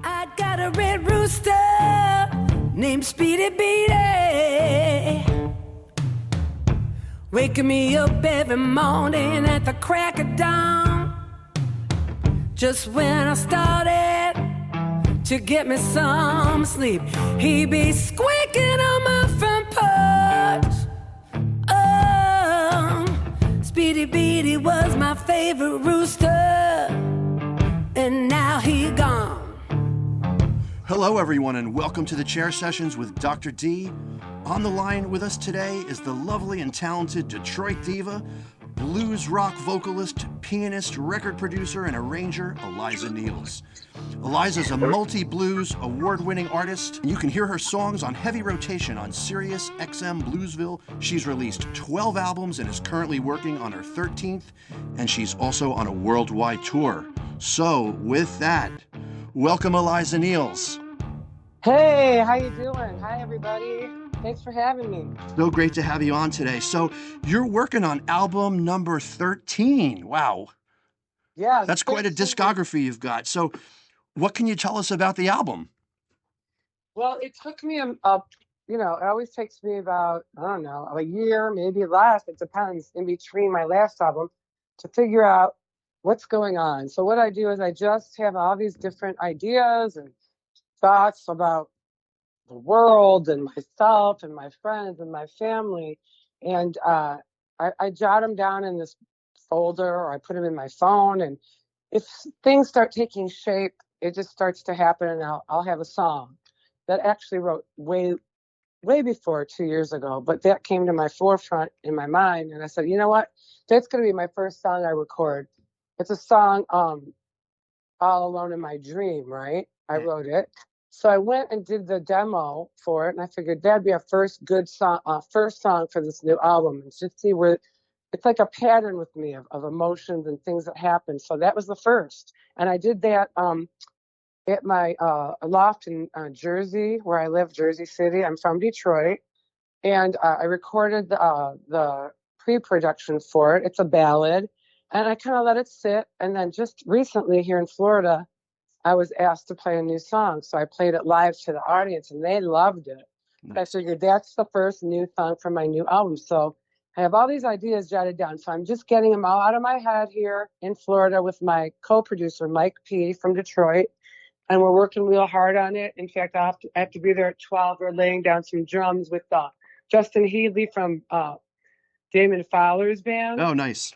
I got a red rooster named Speedy Beady, waking me up every morning at the crack of dawn. Just when I started to get me some sleep, he be squeaking on my front porch. Oh, Speedy Beady was my favorite rooster, and now he gone. Hello, everyone, and welcome to the Chair Sessions with Dr. D. On the line with us today is the lovely and talented Detroit diva, blues rock vocalist, pianist, record producer, and arranger, Eliza Neals. Eliza's a multi-blues, award-winning artist. You can hear her songs on heavy rotation on Sirius XM Bluesville. She's released 12 albums and is currently working on her 13th, and she's also on a worldwide tour. So, with that, welcome Eliza Neals. Hey, how you doing? Hi, everybody. Thanks for having me. So great to have you on today. So you're working on album number 13. Wow. Yeah. That's quite a discography you've got. So what can you tell us about the album? Well, it took me it always takes me about, I don't know, a year, maybe less, it depends, in between my last album to figure out what's going on. So what I do is I just have all these different ideas and thoughts about the world and myself and my friends and my family. And I jot them down in this folder, or I put them in my phone. And if things start taking shape, it just starts to happen, and I'll have a song that I actually wrote way before 2 years ago, but that came to my forefront in my mind. And I said, you know what? That's going to be my first song I record. It's a song, All Alone in My Dream, right? I wrote it. So I went and did the demo for it, and I figured that'd be a first song for this new album, and just see where it's like a pattern with me of emotions and things that happen. So that was the first, and I did that at my loft in Jersey, where I live, Jersey City. I'm from Detroit, and I recorded the pre-production for it. It's a ballad, and I kind of let it sit, and then just recently here in Florida, I was asked to play a new song, so I played it live to the audience, and they loved it. Nice. I figured that's the first new song from my new album. So I have all these ideas jotted down, so I'm just getting them all out of my head here in Florida with my co-producer, Mike P. from Detroit, and we're working real hard on it. In fact, I have to be there at 12. We're laying down some drums with Justin Headley from Damon Fowler's band. Oh, nice.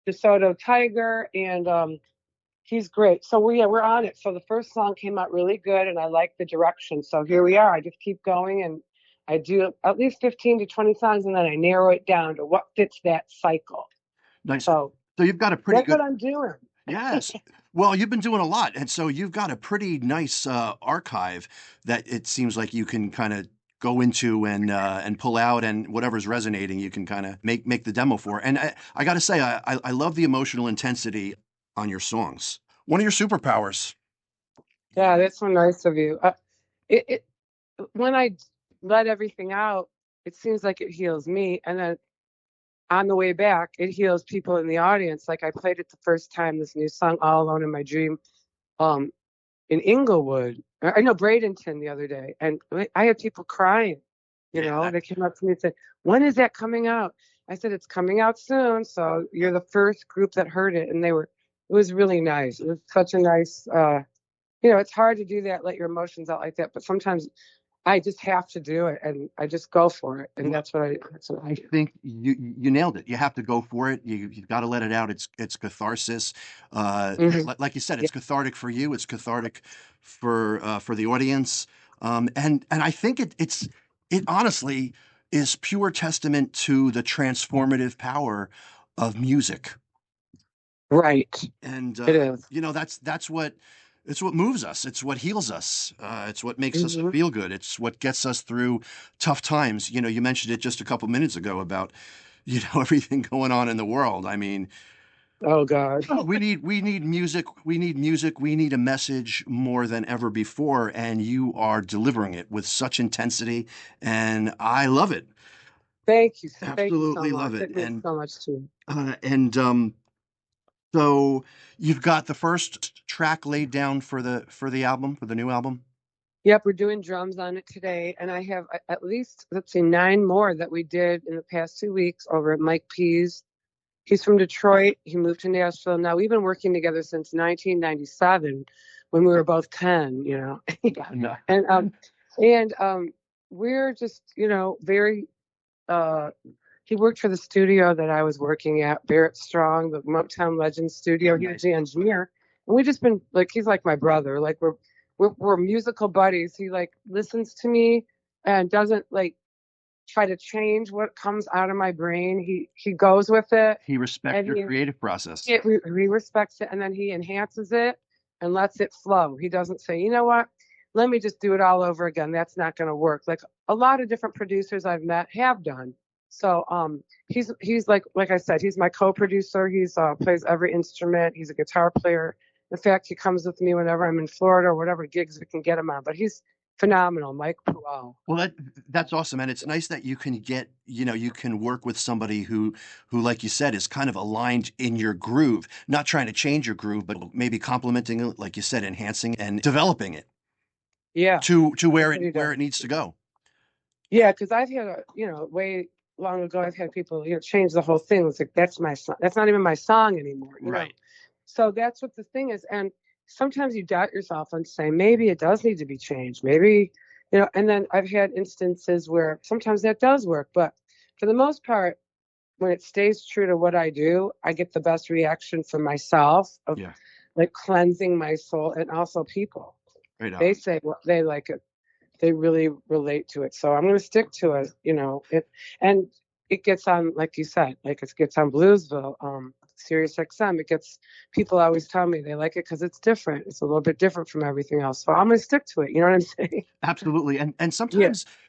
DeSoto Tiger, and he's great. So we're on it. So the first song came out really good, and I like the direction. So here we are. I just keep going, and I do at least 15 to 20 songs, and then I narrow it down to what fits that cycle. Nice. So you've got a pretty good... That's what I'm doing. Yes. Well, you've been doing a lot, and so you've got a pretty nice archive that it seems like you can kind of go into and pull out, and whatever's resonating, you can kind of make the demo for. And I got to say, I love the emotional intensity on your songs. One of your superpowers. Yeah, that's so nice of you. When I let everything out, it seems like it heals me, and then on the way back, it heals people in the audience. Like I played it the first time, this new song, All Alone in My Dream, in Inglewood. I know Bradenton the other day, and I had people crying. They came up to me and said, "When is that coming out?" I said, "It's coming out soon." So you're the first group that heard it, and it was really nice. It was such a nice, it's hard to do that, let your emotions out like that, but sometimes I just have to do it, and I just go for it, and that's what I do. I think you nailed it. You have to go for it. You've got to let it out. It's catharsis. Like you said, it's cathartic for you. It's cathartic for the audience, and I think it honestly is pure testament to the transformative power of music. Right. And it is. That's what moves us. It's what heals us. It's what makes us feel good. It's what gets us through tough times. You mentioned it just a couple minutes ago about everything going on in the world. I mean, oh God, we need music. We need music. We need a message more than ever before, and you are delivering it with such intensity, and I love it. Thank you. Absolutely Thank you so love much. it. It means so much too. And So you've got the first track laid down for the album, for the new album? Yep, we're doing drums on it today, and I have at least, let's see, 9 more that we did in the past 2 weeks over at Mike P's. He's from Detroit. He moved to Nashville. Now, we've been working together since 1997 when we were both 10, you know. No. And we're just, you know, very he worked for the studio that I was working at, Barrett Strong, the Motown Legends studio. He was the engineer. And we've just been like, he's like my brother. Like we're musical buddies. He like listens to me and doesn't like try to change what comes out of my brain. He goes with it. He respects your creative process. He respects it, and then he enhances it and lets it flow. He doesn't say, you know what, let me just do it all over again. That's not going to work. Like a lot of different producers I've met have done. So he's like I said, he's my co-producer. He's plays every instrument. He's a guitar player. In fact, he comes with me whenever I'm in Florida or whatever gigs we can get him on. But he's phenomenal, Mike Pual. Well, that's awesome, and it's nice that you can get, you know, you can work with somebody who, like you said, is kind of aligned in your groove, not trying to change your groove, but maybe complementing it, like you said, enhancing and developing it. Yeah. To where it needs to go. Yeah, because I've had way long ago, I've had people change the whole thing. It's like that's my song. That's not even my song anymore. Right. Know? So that's what the thing is, and sometimes you doubt yourself and say, maybe it does need to be changed. Maybe, and then I've had instances where sometimes that does work. But for the most part, when it stays true to what I do, I get the best reaction from myself of like cleansing my soul, and also people. Right on. They say they like it. They really relate to it. So I'm going to stick to it, and it gets on, like you said, like it gets on Bluesville, Sirius XM. It gets, people always tell me they like it because it's different. It's a little bit different from everything else. So I'm going to stick to it. You know what I'm saying? Absolutely. And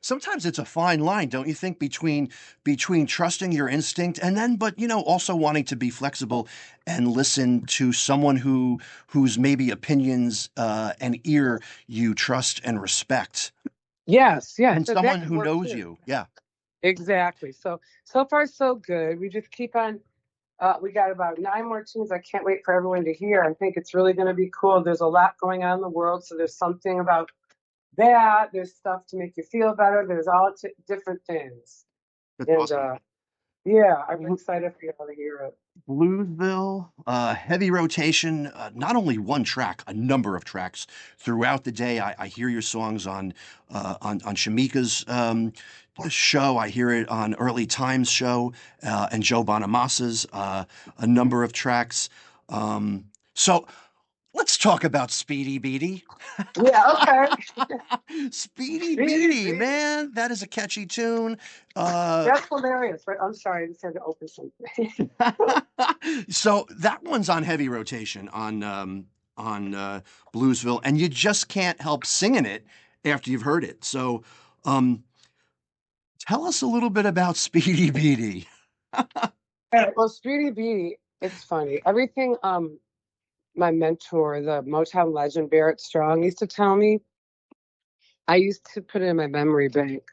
sometimes it's a fine line, don't you think, between trusting your instinct and then, but also wanting to be flexible and listen to someone whose maybe opinions and ear you trust and respect. Yes. And so someone who knows you. Yeah. Exactly. So far so good. We just keep on. We got about 9 more tunes. I can't wait for everyone to hear. I think it's really going to be cool. There's a lot going on in the world, so there's something about that. There's stuff to make you feel better. There's all different things. That's awesome. I'm excited for you all to hear it. Bluesville, heavy rotation, not only one track, a number of tracks throughout the day. I hear your songs on Shamika's show. I hear it on Early Times show and Joe Bonamassa's, a number of tracks. So let's talk about Speedy Beady. Yeah, okay. Speedy Beady, man, that is a catchy tune. That's hilarious, right? I'm sorry, I just had to open something. So that one's on heavy rotation on Bluesville, and you just can't help singing it after you've heard it. So tell us a little bit about Speedy Beady. Well, Speedy Beady, it's funny. Everything my mentor, the Motown legend Barrett Strong, used to tell me, I used to put it in my memory bank.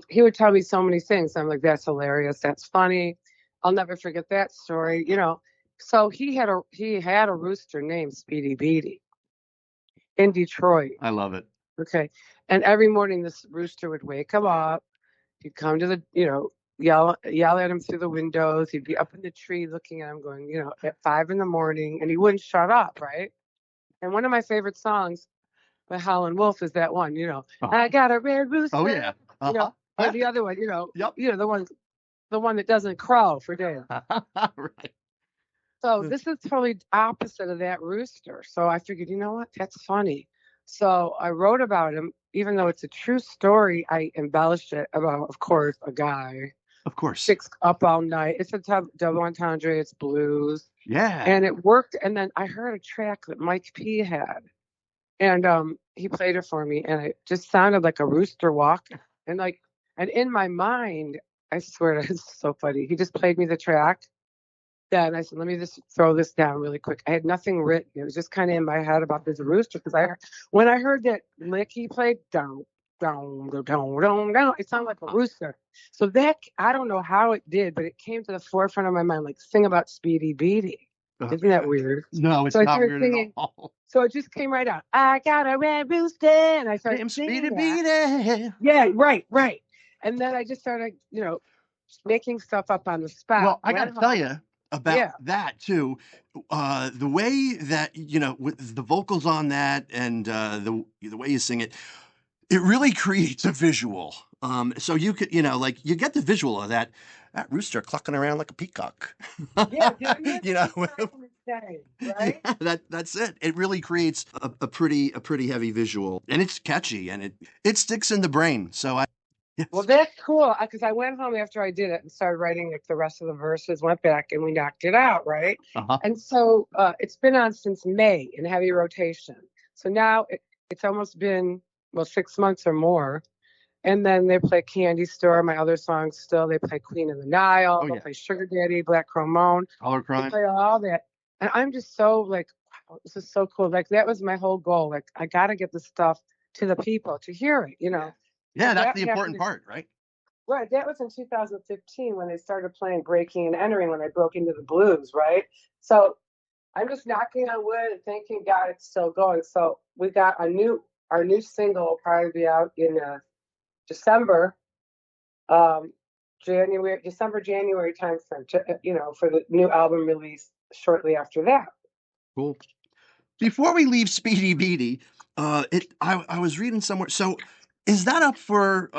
He would tell me so many things. I'm like, that's hilarious. That's funny. I'll never forget that story. So he had a rooster named Speedy Beady in Detroit. I love it. Okay. And every morning this rooster would wake him up. He'd come to the, yell at him through the windows. He'd be up in the tree looking at him going, at 5 a.m, and he wouldn't shut up, right? And one of my favorite songs by Howlin' Wolf is that one, I got a red rooster. Oh yeah. Or the other one, Yep. The one that doesn't crow for days. Right. So this is totally opposite of that rooster. So I figured, you know what? That's funny. So I wrote about him, even though it's a true story. I embellished it about, of course, a guy. Of course. 6 up all night. It's a double entendre. It's blues. Yeah. And it worked. And then I heard a track that Mike P had, and he played it for me, and it just sounded like a rooster walk. And in my mind, I swear, it's so funny. He just played me the track. Then I said, let me just throw this down really quick. I had nothing written. It was just kind of in my head about this rooster, because when I heard that lick he played, down, down, down, down, down, it sounded like a rooster. So that, I don't know how it did, but it came to the forefront of my mind, like, sing about Speedy Beady. Isn't that weird? No, it's So I not started weird singing. at all. So it just came right out. I got a red rooster, and I started Damn singing Speedy that. Beady. Yeah, right. And then I just started, making stuff up on the spot. Well, I got to tell you about that too. The way that with the vocals on that and the way you sing it, it really creates a visual. So you could, like you get the visual of that rooster clucking around like a peacock. Yeah, right? Yeah, that's it. It really creates a pretty heavy visual, and it's catchy, and it sticks in the brain. So yes. Well, that's cool because I went home after I did it and started writing like the rest of the verses. Went back and we knocked it out, right? And so it's been on since May in heavy rotation. So now it's almost been 6 months or more. And then they play Candy Store, my other songs still. They play Queen of the Nile. They play Sugar Daddy, Black Crow Moan. Colorcrimes. They play all that. And I'm just so like, wow, this is so cool. Like that was my whole goal. Like I got to get this stuff to the people to hear it, Yeah, that's the important part, right? Right. That was in 2015 when they started playing Breaking and Entering when I broke into the blues, right? So I'm just knocking on wood and thanking God it's still going. So we got our new single will probably be out in December, January timeframe, for the new album release shortly after that. Cool. Before we leave Speedy Beady, I was reading somewhere. So is that up for?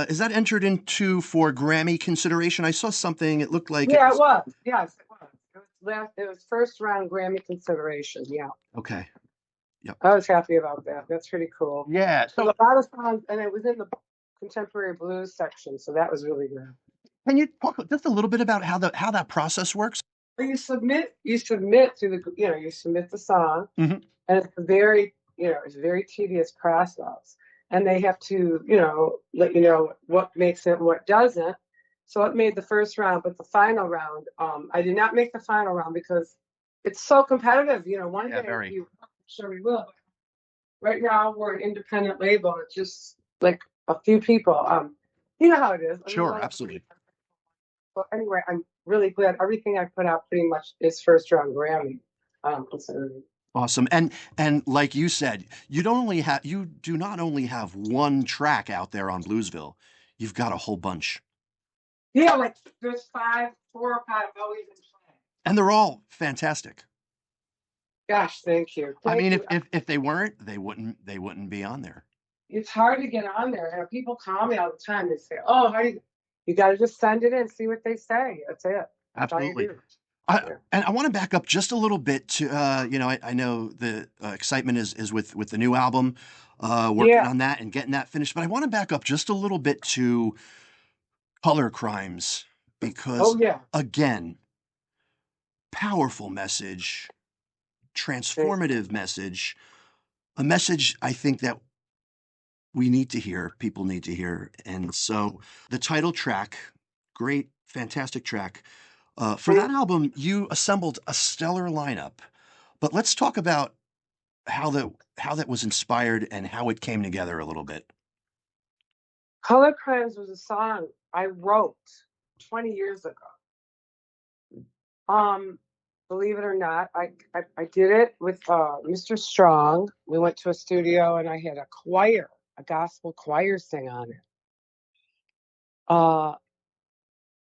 Is that entered into for Grammy consideration? I saw something. It looked like it was. Yes, it was. It was first round Grammy consideration. Yeah. Okay. Yep. I was happy about that. That's pretty cool. Yeah. So a lot of songs, and it was in the contemporary blues section, so that was really good. Can you talk just a little bit about how that process works? Well, you submit through the you submit the song, and it's a very very tedious process, and they have to let you know what makes it and what doesn't. So it made the first round, but the final round, I did not make the final round because it's so competitive. One day sure we will. Right now we're an independent label. It's just like a few people. You know how it is. Sure, absolutely. Well, anyway, I'm really glad everything I put out pretty much is first round Grammy. Considering. Awesome. And like you said, you do not only have one track out there on Bluesville, you've got a whole bunch. Yeah, like there's 4 or 5 always in play. And they're all fantastic. Gosh, thank you. If they weren't, they wouldn't be on there. It's hard to get on there, and people call me all the time. They say, "Oh, how do you got to just send it in, see what they say." That's it. That's absolutely. And I want to back up just a little bit to I know the excitement is with the new album, working on that and getting that finished. But I want to back up just a little bit to Colorcrimes because again, powerful message, transformative message, a message I think that we need to hear, people need to hear. And so the title track, great, fantastic track. For that album, you assembled a stellar lineup. But let's talk about how that was inspired and how it came together a little bit. Colorcrimes was a song I wrote 20 years ago. Believe it or not, I did it with Mr. Strong. We went to a studio and I had a gospel choir sing on it.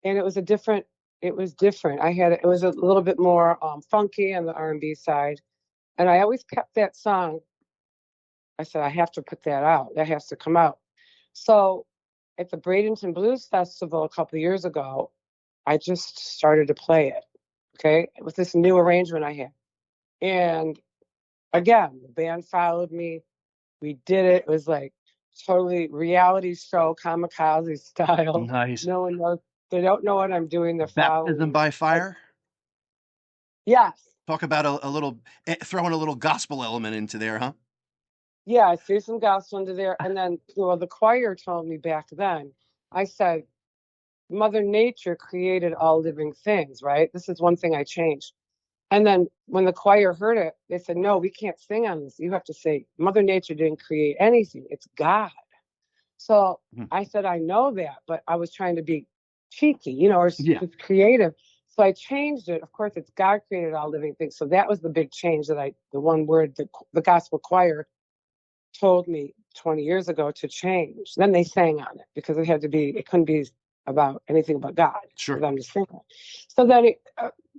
And it was different. It was a little bit more funky on the R&B side. And I always kept that song. I said, I have to put that out. That has to come out. So at the Bradenton Blues Festival a couple of years ago, I just started to play it. Okay, with this new arrangement I had. And again, the band followed me. We did it. It was like totally reality show, kamikaze style. Nice. No one knows. They don't know what I'm doing. They're following. Baptism by fire? Yes. Talk about a little, throwing a little gospel element into there, huh? Yeah, I threw some gospel into there. And then, the choir told me back then, I said, Mother Nature created all living things, right? This is one thing I changed. And then when the choir heard it, they said, no, we can't sing on this. You have to say, Mother Nature didn't create anything. It's God. So I said, I know that, but I was trying to be cheeky, or just creative. So I changed it. Of course, it's God created all living things. So that was the big change that the one word that the gospel choir told me 20 years ago to change. Then they sang on it because it couldn't be about anything but God. Sure. For them to sing it. So that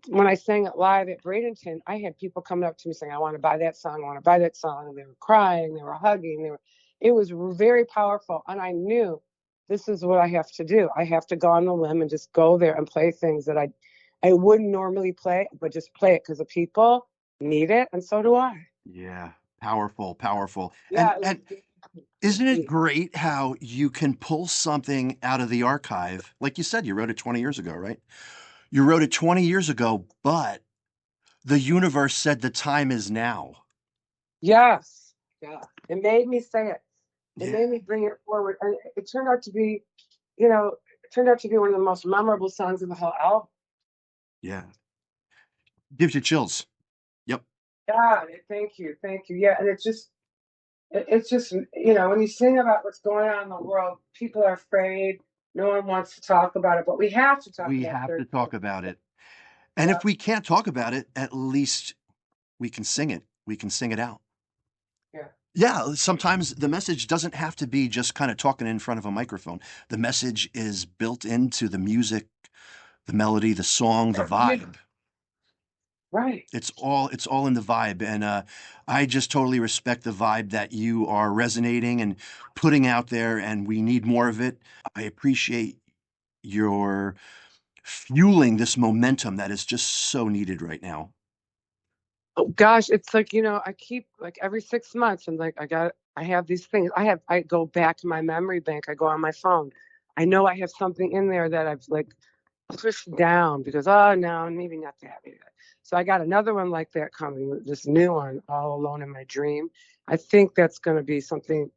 when I sang it live at Bradenton, I had people coming up to me saying, I want to buy that song, I want to buy that song. They were crying, they were hugging, it was very powerful. And I knew this is what I have to do. I have to go on the limb and just go there and play things that I wouldn't normally play, but just play it because the people need it, and so do I. Yeah, powerful, powerful. Yeah, And isn't it great how you can pull something out of the archive? Like you said, you wrote it 20 years ago, right? You wrote it 20 years ago, but the universe said the time is now. Yes. Yeah. It made me say it. It Yeah. made me bring it forward. And it turned out to be, one of the most memorable songs of the whole album. Yeah. Gives you chills. Yep. Yeah. Thank you. Thank you. Yeah. And it's just, when you sing about what's going on in the world, people are afraid. No one wants to talk about it, but we have to talk about it. We have to talk about it. And if we can't talk about it, at least we can sing it. We can sing it out. Yeah. Yeah, sometimes the message doesn't have to be just kind of talking in front of a microphone. The message is built into the music, the melody, the song, the vibe. Right. It's all in the vibe. And I just totally respect the vibe that you are resonating and putting out there, and we need more of it. I appreciate your fueling this momentum that is just so needed right now. Oh gosh, it's like, I keep every 6 months and I have these things. I go back to my memory bank. I go on my phone. I know I have something in there that I've pushed down because, no, maybe not that. Maybe that. So I got another one like that coming, this new one, All Alone in My Dream. I think that's going to be something.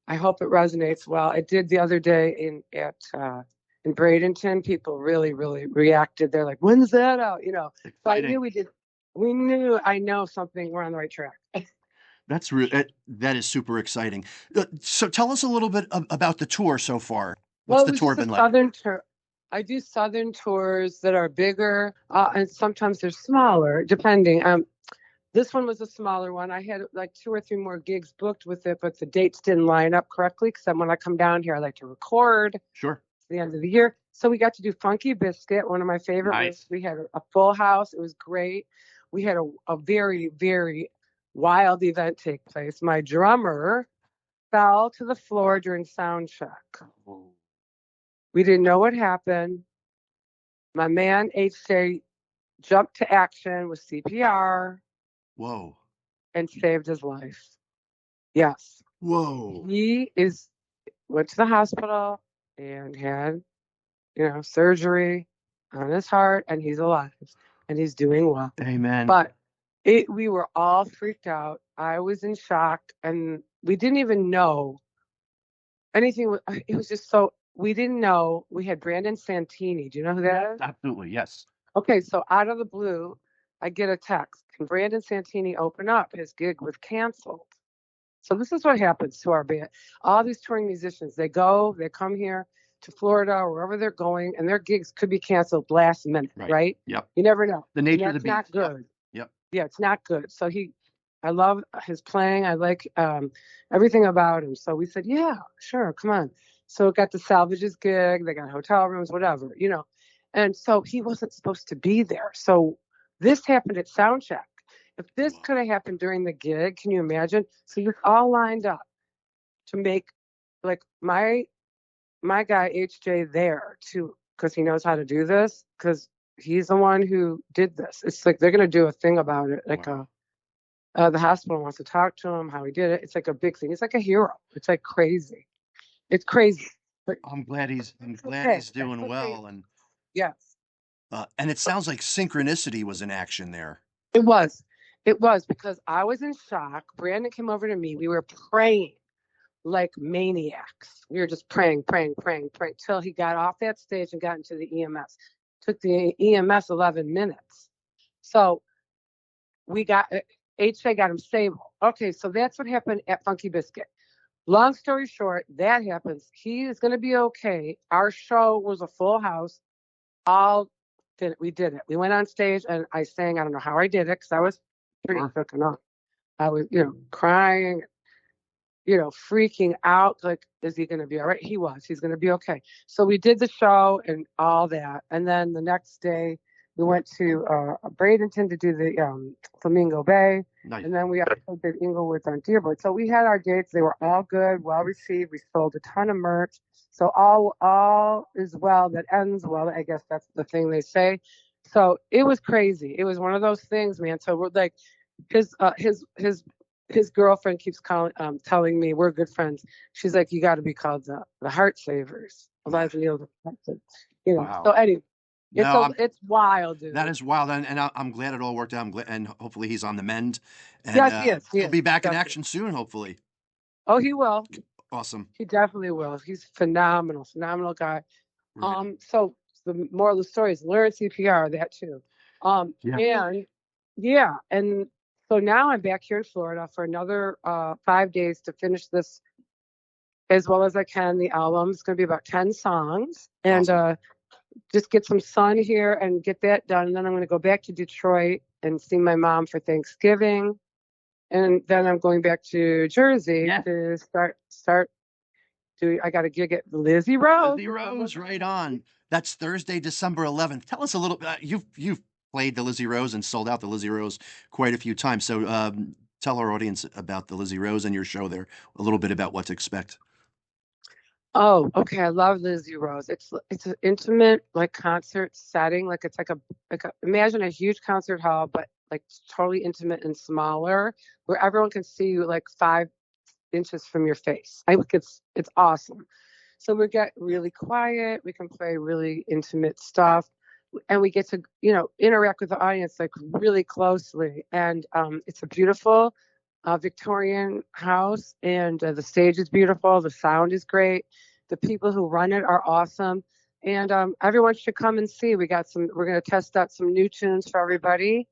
I hope it resonates well. I did the other day in Bradenton. People really, really reacted. They're like, when's that out? So I knew I know something. We're on the right track. That is super exciting. So tell us a little bit about the tour so far. What's the tour been like? Southern tour. I do Southern tours that are bigger, and sometimes they're smaller, depending. This one was a smaller one. I had 2 or 3 more gigs booked with it, but the dates didn't line up correctly because when I come down here, I like to record. Sure. It's the end of the year. So we got to do Funky Biscuit, one of my favorite. Nice. We had a full house. It was great. We had a very, very wild event take place. My drummer fell to the floor during sound check. Oh. We didn't know what happened. My man, HJ, jumped to action with CPR. Whoa. And saved his life. Yes. Whoa. He went to the hospital and had, surgery on his heart, and he's alive and he's doing well. Amen. But we were all freaked out. I was in shock, and we didn't even know anything. It was just so. We didn't know. We had Brandon Santini. Do you know who that is? Absolutely, yes. Okay, so out of the blue, I get a text. Can Brandon Santini open up? His gig was canceled. So this is what happens to our band. All these touring musicians, they come here to Florida or wherever they're going, and their gigs could be canceled last minute, right? Yep. You never know. The nature of the beast. It's not good. Yep. Yeah, it's not good. So I love his playing. I like everything about him. So we said, yeah, sure, come on. So it got to salvage his gig. They got hotel rooms, whatever, And so he wasn't supposed to be there. So this happened at soundcheck. If this could have happened during the gig, can you imagine? So you're all lined up to make my guy HJ there because he knows how to do this, because he's the one who did this. It's they're going to do a thing about it. The hospital wants to talk to him, how he did it. It's a big thing. It's like a hero. It's crazy. It's crazy. But I'm glad he's doing well. And yes. And it sounds like synchronicity was in action there. It was because I was in shock. Brandon came over to me. We were praying like maniacs. We were just praying till he got off that stage and got into the EMS. Took the EMS 11 minutes. So HJ got him stable. Okay, so that's what happened at Funky Biscuit. Long story short, that happens. He is going to be okay. Our show was a full house. All we did it. We went on stage and I sang. I don't know how I did it because I was pretty fucking up. I was, crying, freaking out. Like, is he going to be all right? He was. He's going to be okay. So we did the show and all that. And then the next day, we went to Bradenton to do the Flamingo Bay. Nice. And then we also did 𝘿𝑝ℎ𝑤�oods on Dearborn. So we had our dates. They were all good, well received. We sold a ton of merch. So all is well that ends well. I guess that's the thing they say. So it was crazy. It was one of those things, man. So we're like, his girlfriend keeps telling me, we're good friends. She's like, you got to be called the Heart Savers. Eliza Neals, Wow. So anyway. It's wild, dude. That is wild, and I'm glad it all worked out. And hopefully he's on the mend. And, yes, he is. He'll be back definitely. in action soon, hopefully. Oh, he will. Awesome. He definitely will. He's phenomenal guy. Right. So the moral of the story is learn CPR, that too. And so now I'm back here in Florida for another 5 days to finish this as well as I can. The album is going to be about 10 songs, and awesome. Just get some sun here and get that done. And then I'm going to go back to Detroit and see my mom for Thanksgiving. And then I'm going back to Jersey to start doing, I got a gig at Lizzie Rose. Lizzie Rose, right on. That's Thursday, December 11th. Tell us a little, you've played the Lizzie Rose and sold out the Lizzie Rose quite a few times. So tell our audience about the Lizzie Rose and your show there, a little bit about what to expect. Oh, okay. I love Lizzie Rose. It's an intimate concert setting. It's like imagine a huge concert hall, but totally intimate and smaller, where everyone can see you 5 inches from your face. It's awesome. So we get really quiet. We can play really intimate stuff, and we get to interact with the audience really closely. And it's a beautiful Victorian house, and the stage is beautiful. The sound is great. The people who run it are awesome, and everyone should come and see. We're going to test out some new tunes for everybody,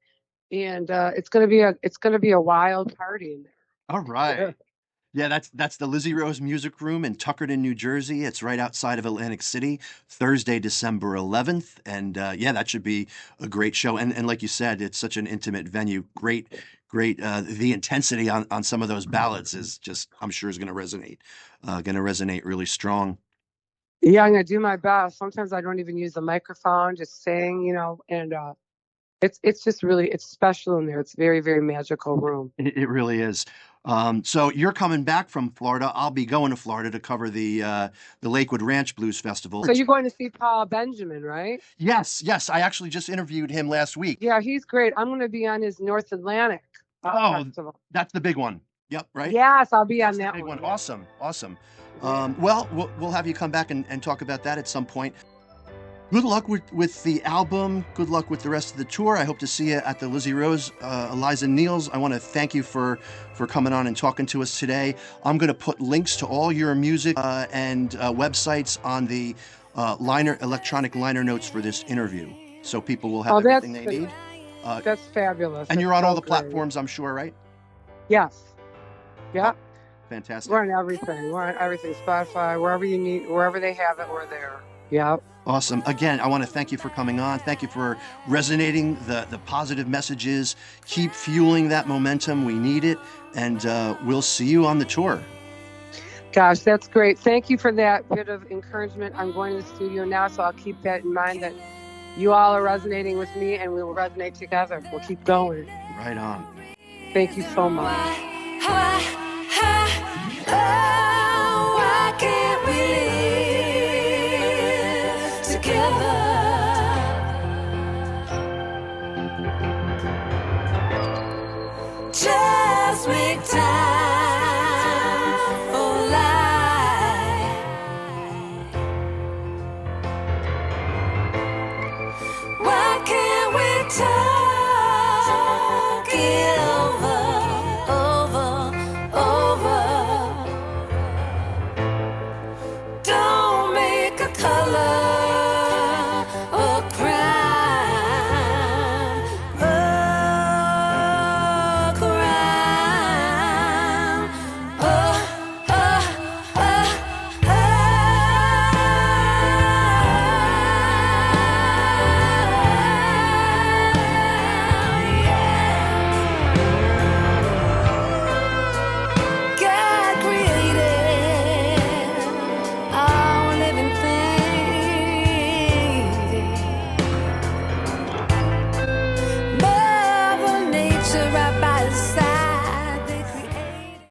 and it's going to be a wild party in there. All right. Yeah, that's the Lizzie Rose Music Room in Tuckerton, New Jersey. It's right outside of Atlantic City, Thursday, December 11th. And that should be a great show. And like you said, it's such an intimate venue. Great. The intensity on some of those ballads is just, I'm sure, is going to resonate really strong. Yeah, I'm going to do my best. Sometimes I don't even use the microphone, just sing, and it's just really, it's special in there. It's very, very magical room. It really is. So you're coming back from Florida. I'll be going to Florida to cover the Lakewood Ranch Blues Festival. So you're going to see Paul Benjamin, right? Yes. I actually just interviewed him last week. Yeah, he's great. I'm going to be on his North Atlantic festival. That's the big one. Yep, right? Yes, I'll be on that big one. Awesome. Well, we'll have you come back and talk about that at some point. Good luck with the album. Good luck with the rest of the tour. I hope to see you at the Lizzie Rose. Eliza Neals, I want to thank you for coming on and talking to us today. I'm going to put links to all your music and websites on the electronic liner notes for this interview, so people will have everything they need. That's fabulous. And you're on all the platforms, I'm sure, right? Yes. Yeah. Fantastic. We're on everything. Spotify, wherever you need, wherever they have it, we're there. Yeah. Awesome. Again, I want to thank you for coming on. Thank you for resonating the positive messages. Keep fueling that momentum. We need it. And we'll see you on the tour. Gosh, that's great. Thank you for that bit of encouragement. I'm going to the studio now, so I'll keep that in mind, that you all are resonating with me, and we will resonate together. We'll keep going. Right on. Thank you so much.